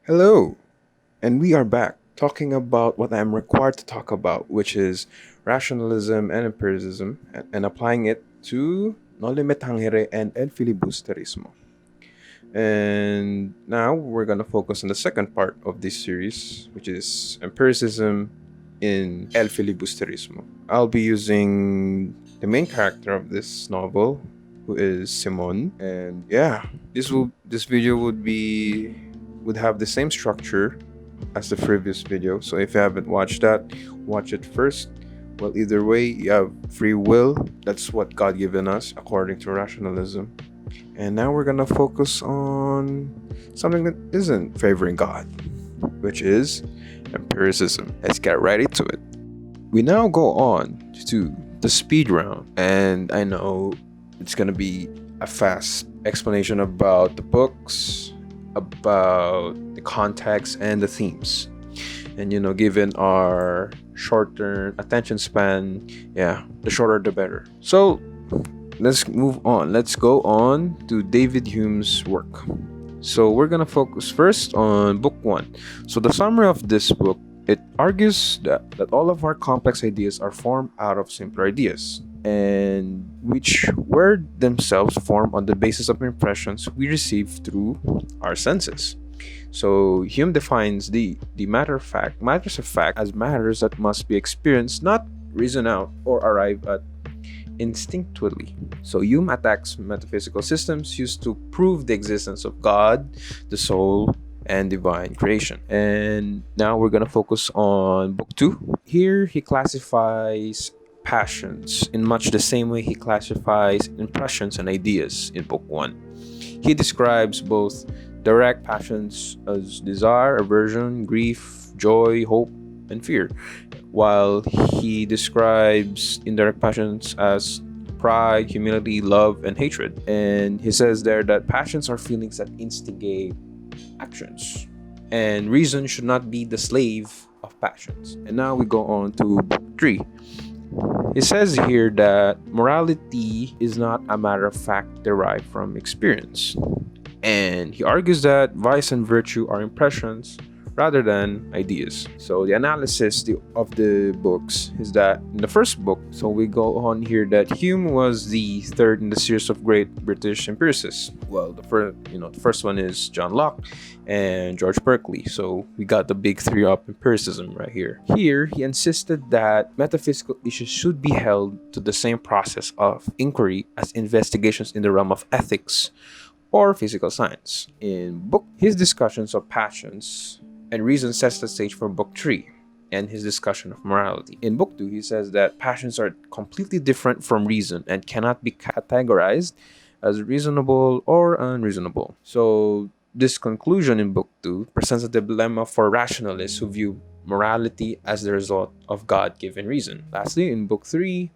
Hello, and we are back talking about what I'm required to talk about, which is rationalism and empiricism, and applying it to Noli Me Tangere and El Filibusterismo. And now we're going to focus on the second part of this series, which is empiricism in El Filibusterismo. I'll be using the main character of this novel, who is Simon, and yeah, this video would have the same structure as the previous video. So if you haven't watched that, watch it first. Well, either way, you have free will. That's what God given us according to rationalism. And now we're gonna focus on something that isn't favoring God, which is empiricism. Let's get right into it. We now go on to the speed round, and I know it's gonna be a fast explanation about the books, about the context and the themes. And given our short-term attention span, yeah, the shorter the better. So let's move on. Let's go on to David Hume's work. So we're gonna focus first on book 1. So the summary of this book, it argues that all of our complex ideas are formed out of simpler ideas, and which were themselves formed on the basis of impressions we receive through our senses. So Hume defines the matters of fact as matters that must be experienced, not reasoned out or arrived at instinctually. So Hume attacks metaphysical systems used to prove the existence of God, the soul, and divine creation. And now we're gonna focus on book 2. Here he classifies passions in much the same way he classifies impressions and ideas in book 1. He describes both direct passions as desire, aversion, grief, joy, hope, and fear, while he describes indirect passions as pride, humility, love, and hatred. And he says there that passions are feelings that instigate actions, and reason should not be the slave of passions. And now we go on to book 3. It says here that morality is not a matter of fact derived from experience. And he argues that vice and virtue are impressions rather than ideas. So the analysis of the books is that in the first book, so we go on here that Hume was the third in the series of great British empiricists. Well, the first one is John Locke and George Berkeley. So we got the big three of empiricism right here. Here, he insisted that metaphysical issues should be held to the same process of inquiry as investigations in the realm of ethics or physical science. His discussions of passions and reason sets the stage for book 3 and his discussion of morality. In book 2, he says that passions are completely different from reason and cannot be categorized as reasonable or unreasonable. So this conclusion in book 2 presents a dilemma for rationalists who view morality as the result of God-given reason. Lastly, in book 3,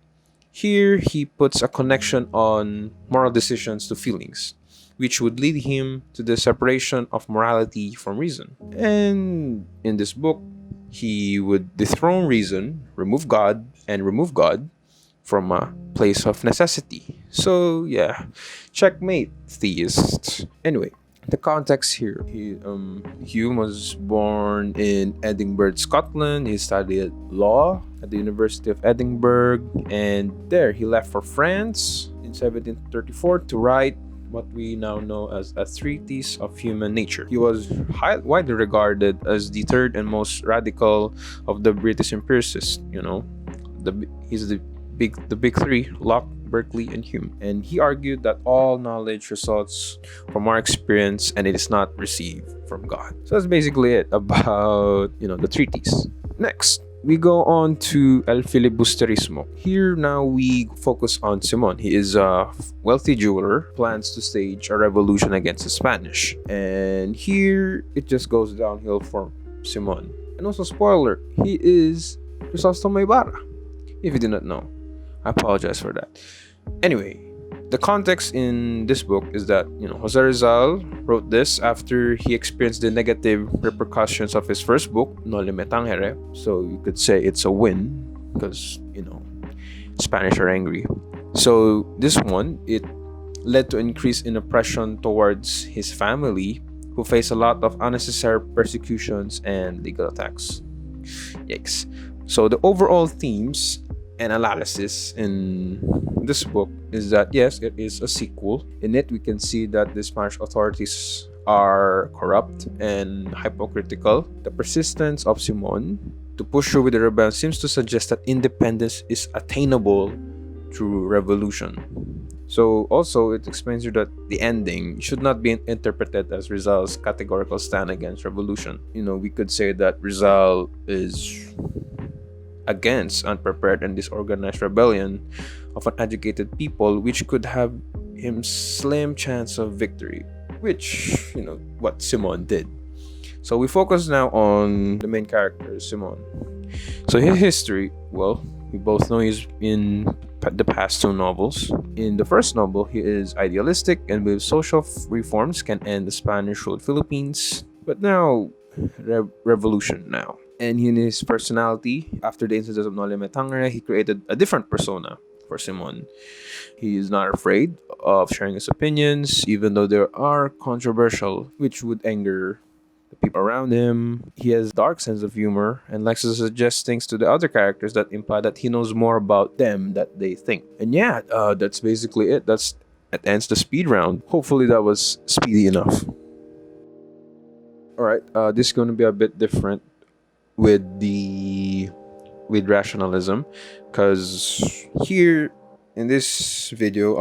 here he puts a connection on moral decisions to feelings, which would lead him to the separation of morality from reason. And in this book, he would dethrone reason, remove God from a place of necessity. So yeah, checkmate, theists. Anyway, the context here. Hume was born in Edinburgh, Scotland. He studied law at the University of Edinburgh, and there he left for France in 1734 to write what we now know as a treatise of human nature. He was widely regarded as the third and most radical of the British empiricists. He's the big three: Locke, Berkeley, and Hume. And he argued that all knowledge results from our experience and it is not received from God. So that's basically it about the treatise. Next, we go on to El Filibusterismo. Here now we focus on Simon. He is a wealthy jeweler, plans to stage a revolution against the Spanish. And here it just goes downhill for Simon. And also, spoiler, he is Crisostomo Ibarra. If you did not know, I apologize for that. Anyway, the context in this book is that Jose Rizal wrote this after he experienced the negative repercussions of his first book, Noli Me Tangere. So you could say it's a win because Spanish are angry. So this one, it led to increase in oppression towards his family who face a lot of unnecessary persecutions and legal attacks. Yikes. So the overall themes and analysis in this book is that yes, it is a sequel. In it, we can see that the Spanish authorities are corrupt and hypocritical. The persistence of Simon to push through with the rebellion seems to suggest that independence is attainable through revolution. So also it explains here that the ending should not be interpreted as Rizal's categorical stand against revolution. We could say that Rizal is against unprepared and disorganized rebellion of uneducated people, which could have him slim chance of victory, which what Simon did. So we focus now on the main character, Simon. So his history, well, we both know he's in the past two novels. In the first novel, he is idealistic and believes social reforms can end the Spanish-ruled Philippines. But now, revolution now. And in his personality, after the incidents of Noli Me Tangere, he created a different persona for Simon. He is not afraid of sharing his opinions, even though they are controversial, which would anger the people around him. He has a dark sense of humor and likes to suggest things to the other characters that imply that he knows more about them than they think. And yeah, that's basically it. That ends the speed round. Hopefully that was speedy enough. Alright, this is going to be a bit different with rationalism, because here in this video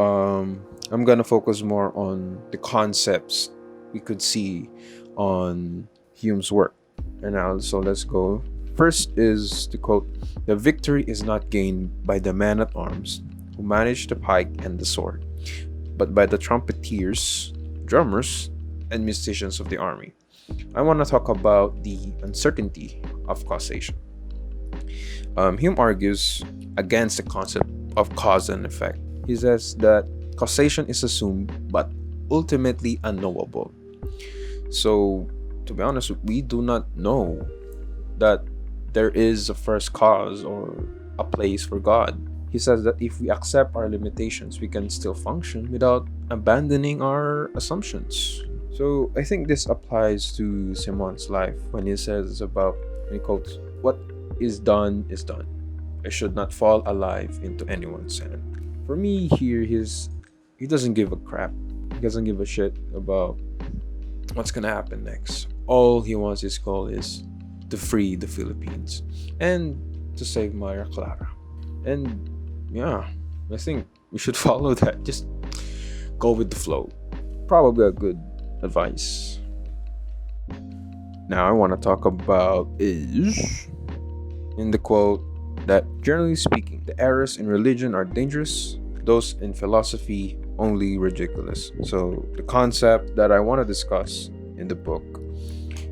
I'm gonna focus more on the concepts we could see on Hume's work. And now, so let's go. First is the quote: "The victory is not gained by the man at arms who manage the pike and the sword, but by the trumpeters, drummers, and musicians of the army." I want to talk about the uncertainty of causation. Hume argues against the concept of cause and effect. He says that causation is assumed but ultimately unknowable. So, to be honest, we do not know that there is a first cause or a place for God. He says that if we accept our limitations, we can still function without abandoning our assumptions. So I think this applies to Simon's life when he says when he quotes, "What is done is done. I should not fall alive into anyone's hand." For me here, he doesn't give a crap. He doesn't give a shit about what's gonna happen next. All he wants, his goal is to free the Philippines and to save Maria Clara. And yeah, I think we should follow that. Just go with the flow. Probably a good advice. Now I want to talk about is in the quote that generally speaking, the errors in religion are dangerous, those in philosophy only ridiculous. So the concept that I want to discuss in the book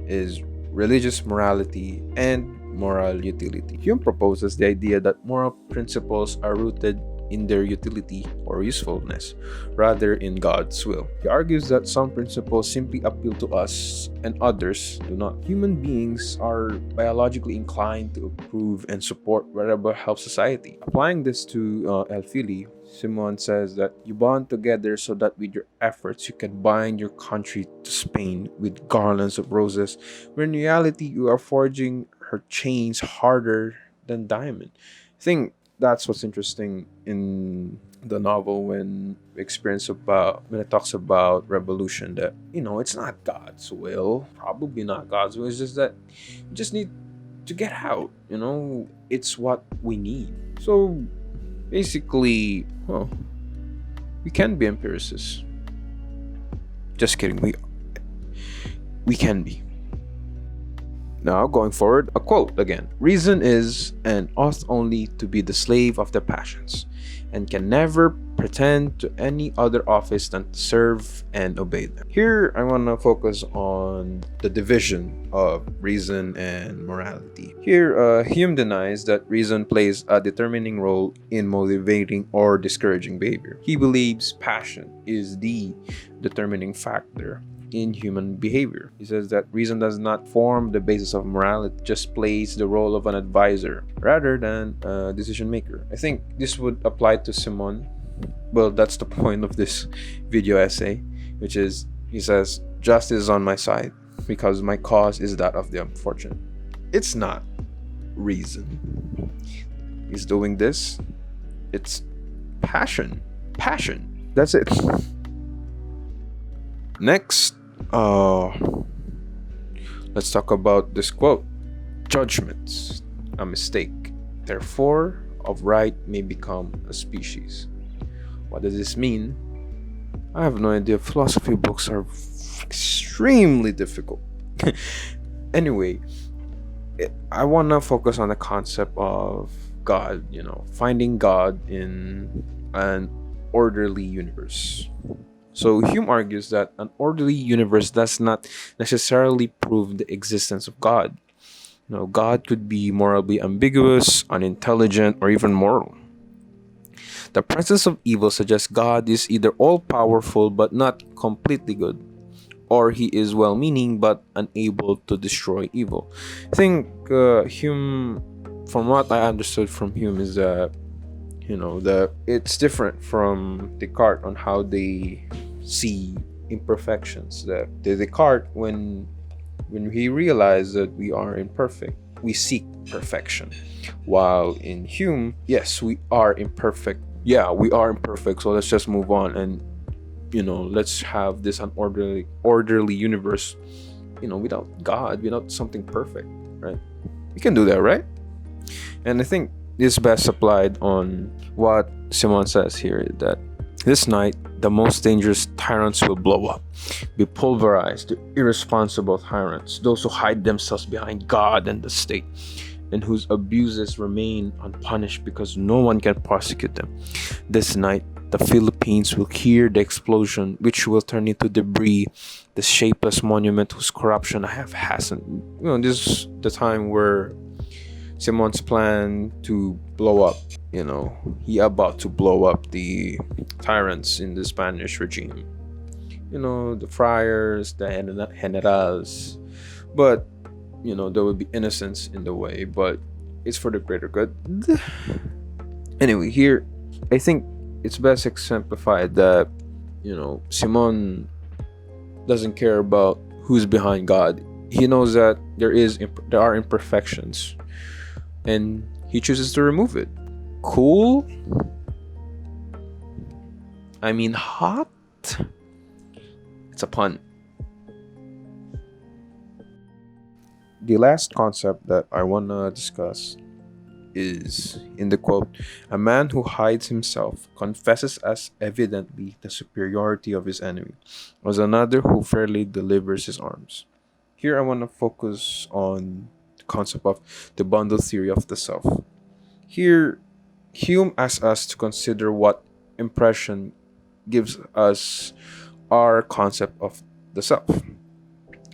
is religious morality and moral utility. Hume proposes the idea that moral principles are rooted in their utility or usefulness, rather in God's will. He argues that some principles simply appeal to us and others do not. Human beings are biologically inclined to approve and support whatever helps society. Applying this to El Fili, Simon says that you bond together so that with your efforts you can bind your country to Spain with garlands of roses, when in reality you are forging her chains harder than diamond. I think that's what's interesting in the novel when it talks about revolution, that it's not God's will, probably not God's will. It's just that we just need to get out. It's what we need. So basically, we can be empiricists. Just kidding. We can be. Now, going forward, a quote again. "Reason is and ought only to be the slave of the passions, and can never pretend to any other office than to serve and obey them." Here, I want to focus on the division of reason and morality. Here, Hume denies that reason plays a determining role in motivating or discouraging behavior. He believes passion is the determining factor in human behavior. He says that reason does not form the basis of morality, just plays the role of an advisor rather than a decision maker. I think this would apply to Simon. Well, that's the point of this video essay, which is, he says, justice is on my side because my cause is that of the unfortunate. It's not reason. He's doing this. It's passion. Passion. That's it. Next, let's talk about this quote. Judgments, a mistake. Therefore, of right may become a species. What does this mean? I have no idea. Philosophy books are extremely difficult. Anyway, I want to focus on the concept of God, finding God in an orderly universe. So Hume argues that an orderly universe does not necessarily prove the existence of God. God could be morally ambiguous, unintelligent, or even moral. The presence of evil suggests God is either all-powerful but not completely good, or he is well-meaning but unable to destroy evil. I think Hume, from what I understood from Hume, is that that it's different from Descartes on how they see imperfections. That Descartes, when he realized that we are imperfect, we seek perfection, while in Hume, yes, we are imperfect. Yeah, we are imperfect, so let's just move on and let's have this orderly universe, without God, without something perfect, right? We can do that, right? And I think this best applied on what Simon says here, that this night the most dangerous tyrants will blow up, be pulverized, the irresponsible tyrants, those who hide themselves behind God and the state, and whose abuses remain unpunished because no one can prosecute them. This night the Philippines will hear the explosion, which will turn into debris, the shapeless monument whose corruption I have hastened. This is the time where Simon's plan to blow up, he about to blow up the tyrants in the Spanish regime. The friars, the generals, but there will be innocence in the way, but it's for the greater good. Anyway, here I think it's best exemplified that Simon doesn't care about who's behind God. He knows that there are imperfections, and he chooses to remove it. Cool? I mean, hot? It's a pun. The last concept that I want to discuss is in the quote, a man who hides himself confesses as evidently the superiority of his enemy as another who fairly delivers his arms. Here I want to focus on the concept of the bundle theory of the self. Here Hume asks us to consider what impression gives us our concept of the self.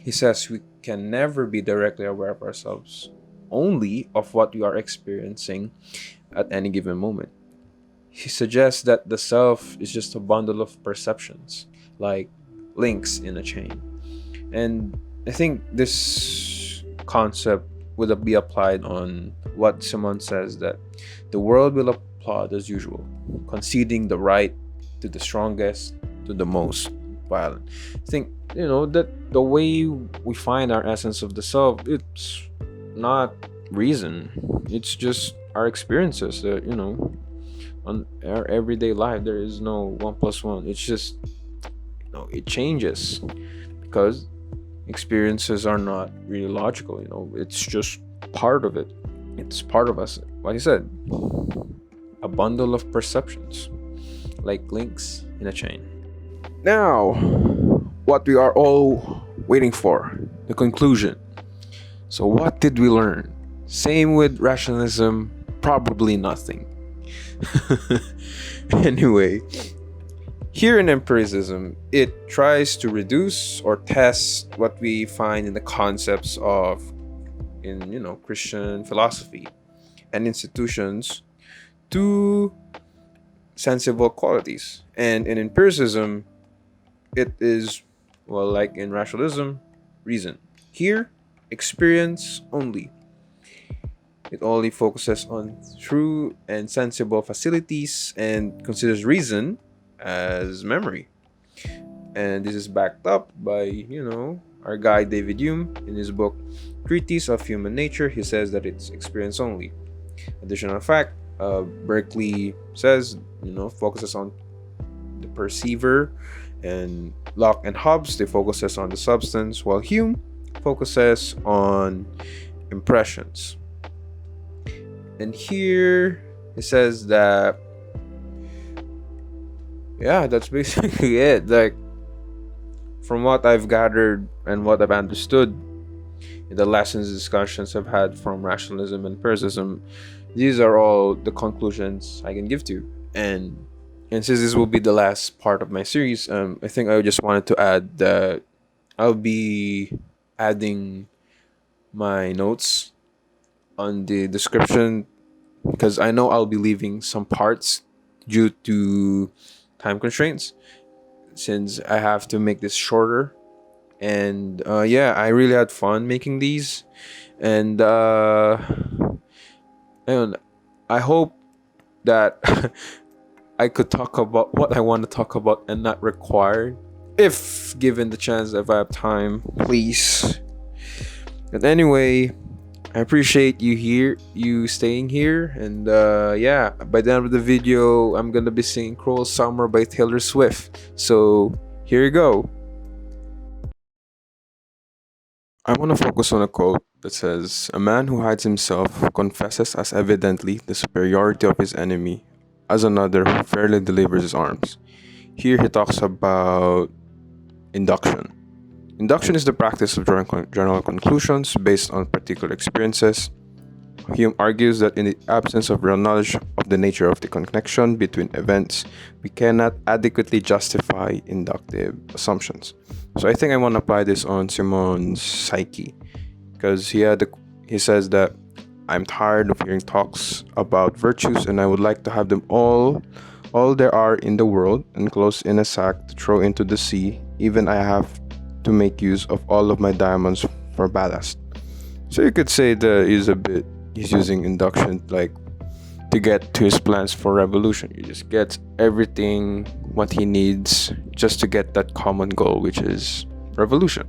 He says we can never be directly aware of ourselves, only of what we are experiencing at any given moment. He suggests that the self is just a bundle of perceptions, like links in a chain. And I think this concept would be applied on what Simon says, that the world will applaud as usual, conceding the right to the strongest, to the most violent. I think, that the way we find our essence of the self, it's not reason. It's just our experiences that, on our everyday life, there is no 1+1. It's just, it changes because experiences are not really logical. It's just part of it. It's part of us. Like I said, a bundle of perceptions, like links in a chain. Now, what we are all waiting for, the conclusion. So what did we learn? Same with rationalism, probably nothing. Anyway, here in Empiricism, it tries to reduce or test what we find in the concepts of, in Christian philosophy and institutions to sensible qualities. And in Empiricism, it is, well, like in rationalism, reason. Here, experience only. It only focuses on true and sensible facilities and considers reason as memory. And this is backed up by, our guy David Hume in his book Treatise of Human Nature. He says that it's experience only. Additional fact, Berkeley says, focuses on the perceiver, and Locke and Hobbes, they focuses on the substance, while Hume focuses on impressions. And here it says that, yeah, that's basically it. Like, from what I've gathered and what I've understood in the lessons discussions I've had from rationalism and empiricism, these are all the conclusions I can give to. And since this will be the last part of my series, I think I just wanted to add that I'll be adding my notes on the description, because I know I'll be leaving some parts due to time constraints, since I have to make this shorter. And yeah, I really had fun making these. And and I hope that I could talk about what I want to talk about and not required, if given the chance, if I have time, please. But anyway, I appreciate you staying here. And yeah, by the end of the video, I'm gonna be singing Cruel Summer by Taylor Swift. So here you go. I want to focus on a quote that says, "A man who hides himself confesses as evidently the superiority of his enemy as another who fairly delivers his arms." Here he talks about induction. Induction is the practice of drawing general conclusions based on particular experiences. Hume argues that in the absence of real knowledge of the nature of the connection between events, we cannot adequately justify inductive assumptions. So I think I want to apply this on Simon's psyche, because he says that, "I'm tired of hearing talks about virtues, and I would like to have them all there are in the world, enclosed in a sack to throw into the sea. Even I have to make use of all of my diamonds for ballast." So you could say that he's using induction, like, to get to his plans for revolution. He just gets everything what he needs just to get that common goal, which is revolution.